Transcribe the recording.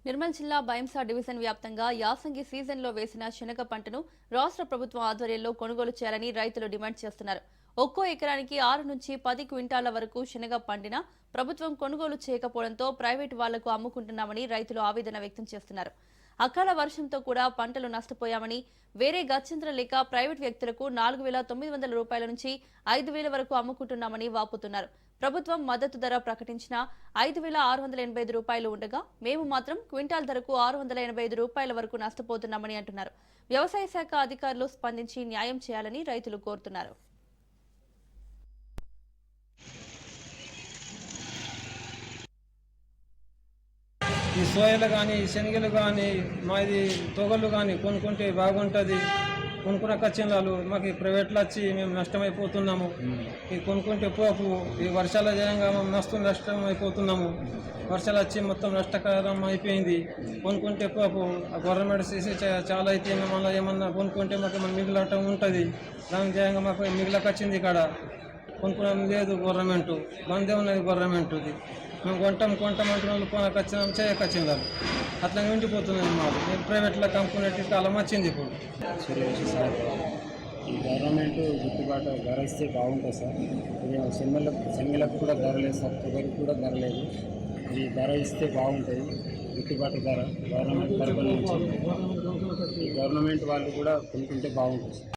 నిర్మల్ జిల్లా బైంసా డివిజన్ వ్యాప్తంగా యాసంగి సీజన్లో వేసిన శనగ పంటను రాష్ట్ర ప్రభుత్వం ఆధ్వర్యంలో కొనుగోలు చేయాలని రైతులు డిమాండ్ చేస్తున్నారు. ఒక్కో ఎకరానికి 6 నుంచి 10 క్వింటాల వరకు శనగ పండినా ప్రభుత్వం కొనుగోలు చేయకపోవడంతో ప్రైవేటు వాళ్లకు అమ్ముకుంటున్నామని రైతులు ఆవేదన వ్యక్తం చేస్తున్నారు. అకాల వర్షంతో కూడా పంటలు నష్టపోయామని, వేరే గత్యంతరం లేక ప్రైవేట్ వ్యక్తులకు 4,900 రూపాయల నుంచి 5,000 వరకు అమ్ముకుంటున్నామని వాపోతున్నారు. ప్రభుత్వం మద్దతు ధర ప్రకటించిన 5,685 రూపాయలు ఉండగా మేము మాత్రం క్వింటాల్ ధరకు 685 రూపాయల వరకు నష్టపోతున్నామని అంటున్నారు. వ్యవసాయ శాఖ అధికారులు స్పందించి న్యాయం చేయాలని రైతులు కోరుతున్నారు. ఈ సోయలు కానీ శనగలు కానీ మాది తొగలు కానీ కొనుక్కుంటే బాగుంటుంది. కొనుక్కున్న ఖర్చులు మాకు ప్రైవేట్లో వచ్చి మేము నష్టమైపోతున్నాము. ఈ కొనుక్కుంటే పోపు ఈ వర్షాల జయంగా మేము నష్టమైపోతున్నాము. వర్షాలు వచ్చి మొత్తం నష్టకరం అయిపోయింది. కొనుక్కుంటే పోపు గవర్నమెంట్ చేసి చాలా అయితే మళ్ళీ ఏమన్నా కొనుక్కుంటే మాకు ఏమన్నా మిగిలటం ఉంటుంది. దాని జయంగా మాకు మిగిలకొచ్చింది. ఇక్కడ కొనుక్కున్నాం లేదు, గవర్నమెంట్ బందే ఉన్నది. గవర్నమెంట్ది మేము కొంటాం అంటున్న వాళ్ళు కొనకొచ్చినాం, చేయకొచ్చింది అట్లా ఉండిపోతున్నాయి. మాకు ప్రైవేట్లో కమ్ముకునేట్టు కాలం వచ్చింది. ఇప్పుడు ఈ గవర్నమెంట్ గిట్టుబాటు ధర ఇస్తే బాగుంటుంది సార్. ఇది శనగలకు కూడా ధర లేదు సార్, తొగరికి కూడా ధర లేదు. ఇది ధర ఇస్తే బాగుంటుంది, గిట్టుబాటు ధర గవర్నమెంట్ తరఫున నుంచి. ఈ గవర్నమెంట్ వాళ్ళు కూడా కొనుక్కుంటే బాగుంటుంది సార్.